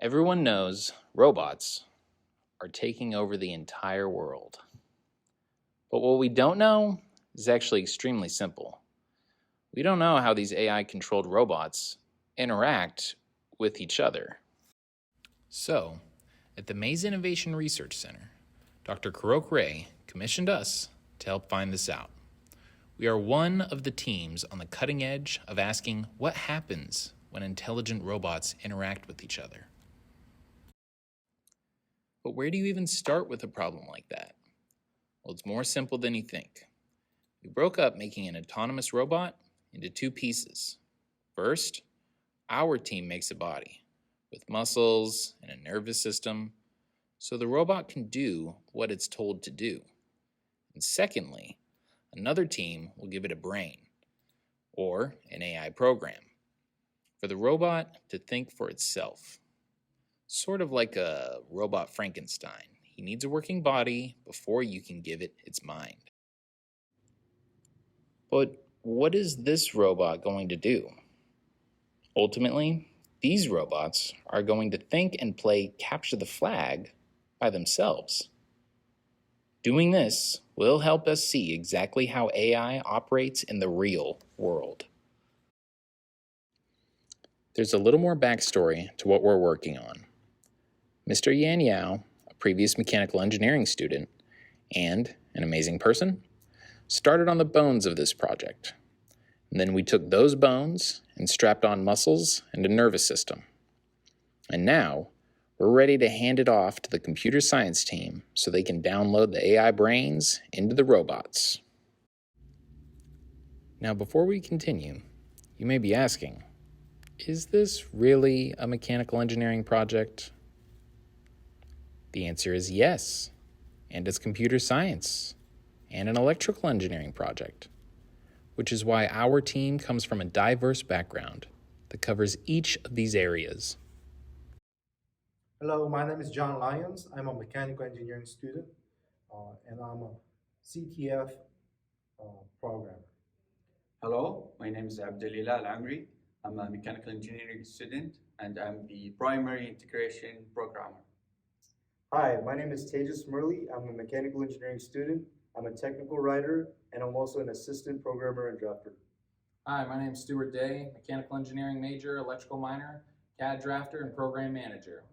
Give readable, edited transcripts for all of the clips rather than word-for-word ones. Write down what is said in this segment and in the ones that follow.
Everyone knows robots are taking over the entire world. But what we don't know is actually extremely simple. We don't know how these AI-controlled robots interact with each other. So, at the Maze Innovation Research Center, Dr. Karok Ray commissioned us to help find this out. We are one of the teams on the cutting edge of asking what happens when intelligent robots interact with each other. But where do you even start with a problem like that? Well, it's more simple than you think. We broke up making an autonomous robot into two pieces. First, our team makes a body with muscles and a nervous system so the robot can do what it's told to do. And secondly, another team will give it a brain or an AI program for the robot to think for itself. Sort of like a robot Frankenstein. He needs a working body before you can give it its mind. But what is this robot going to do? Ultimately, these robots are going to think and play capture the flag by themselves. Doing this will help us see exactly how AI operates in the real world. There's a little more backstory to what we're working on. Mr. Yan Yao, a previous mechanical engineering student and an amazing person, started on the bones of this project. And then we took those bones and strapped on muscles and a nervous system. And now we're ready to hand it off to the computer science team so they can download the AI brains into the robots. Now, before we continue, you may be asking, is this really a mechanical engineering project? The answer is yes, and it's computer science and an electrical engineering project, which is why our team comes from a diverse background that covers each of these areas. Hello, my name is John Lyons. I'm a mechanical engineering student, and I'm a CTF programmer. Hello, my name is Abdulelah Alamri. I'm a mechanical engineering student and I'm the primary integration programmer. Hi, my name is Tejas Murali. I'm a mechanical engineering student. I'm a technical writer, and I'm also an assistant programmer and drafter. Hi, my name is Stuart, mechanical engineering major, electrical minor, CAD drafter, and program manager.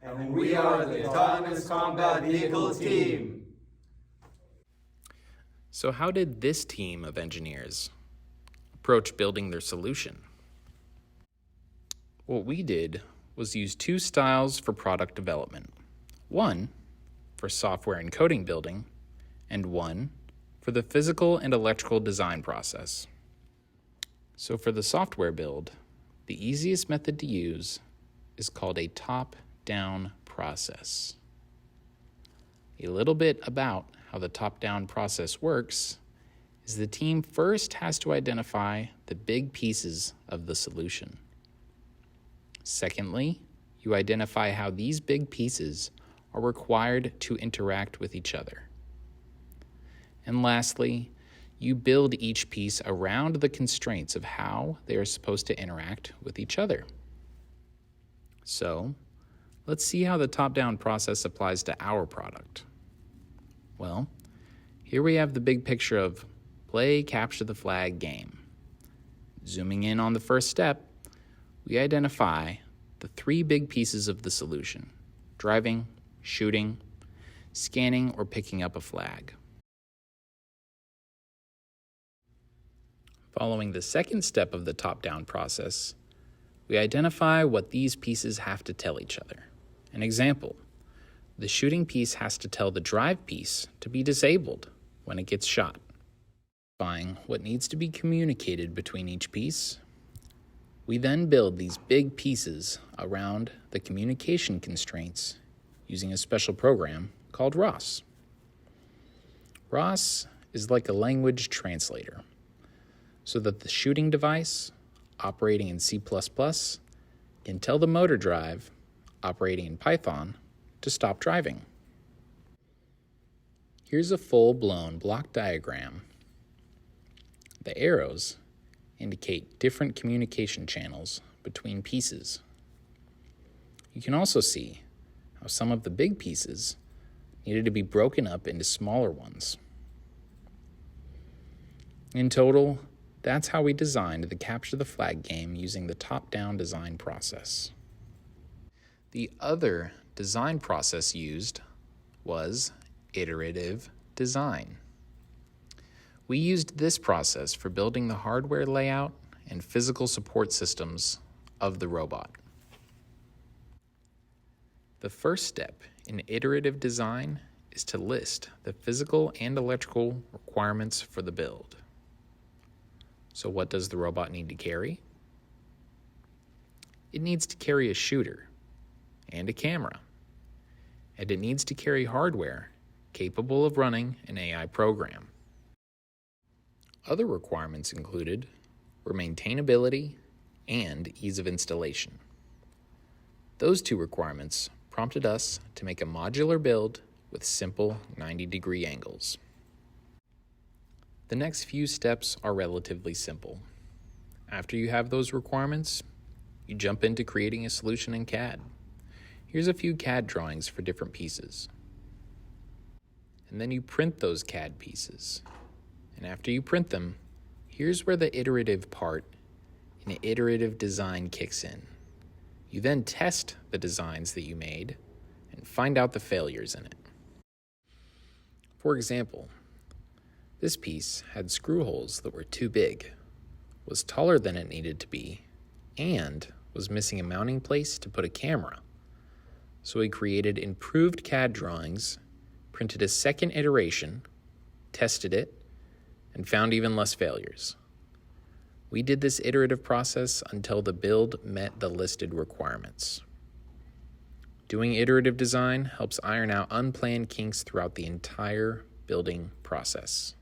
And we are the Autonomous Combat Vehicle Team. So how did this team of engineers approach building their solution? What we did was use two styles for product development. One for software and coding building, and one for the physical and electrical design process. So for the software build, the easiest method to use is called a top-down process. A little bit about how the top-down process works is the team first has to identify the big pieces of the solution. Secondly, you identify how these big pieces are required to interact with each other. And lastly, you build each piece around the constraints of how they are supposed to interact with each other. So, let's see how the top-down process applies to our product. Well, here we have the big picture of play capture the flag game. Zooming in on the first step, we identify the three big pieces of the solution: driving, shooting, scanning, or picking up a flag. Following the second step of the top-down process, we identify what these pieces have to tell each other. An example, the shooting piece has to tell the drive piece to be disabled when it gets shot. Identifying what needs to be communicated between each piece, we then build these big pieces around the communication constraints using a special program called ROS. ROS is like a language translator, so that the shooting device, operating in C++, can tell the motor drive, operating in Python, to stop driving. Here's a full-blown block diagram. The arrows indicate different communication channels between pieces. You can also see how some of the big pieces needed to be broken up into smaller ones. In total, that's how we designed the Capture the Flag game using the top-down design process. The other design process used was iterative design. We used this process for building the hardware layout and physical support systems of the robot. The first step in iterative design is to list the physical and electrical requirements for the build. So what does the robot need to carry? It needs to carry a shooter and a camera, and it needs to carry hardware capable of running an AI program. Other requirements included were maintainability and ease of installation. Those two requirements prompted us to make a modular build with simple 90-degree angles. The next few steps are relatively simple. After you have those requirements, you jump into creating a solution in CAD. Here's a few CAD drawings for different pieces. And then you print those CAD pieces. And after you print them, here's where the iterative part in iterative design kicks in. You then test the designs that you made and find out the failures in it. For example, this piece had screw holes that were too big, was taller than it needed to be, and was missing a mounting place to put a camera. So we created improved CAD drawings, printed a second iteration, tested it, and found even less failures. We did this iterative process until the build met the listed requirements. Doing iterative design helps iron out unplanned kinks throughout the entire building process.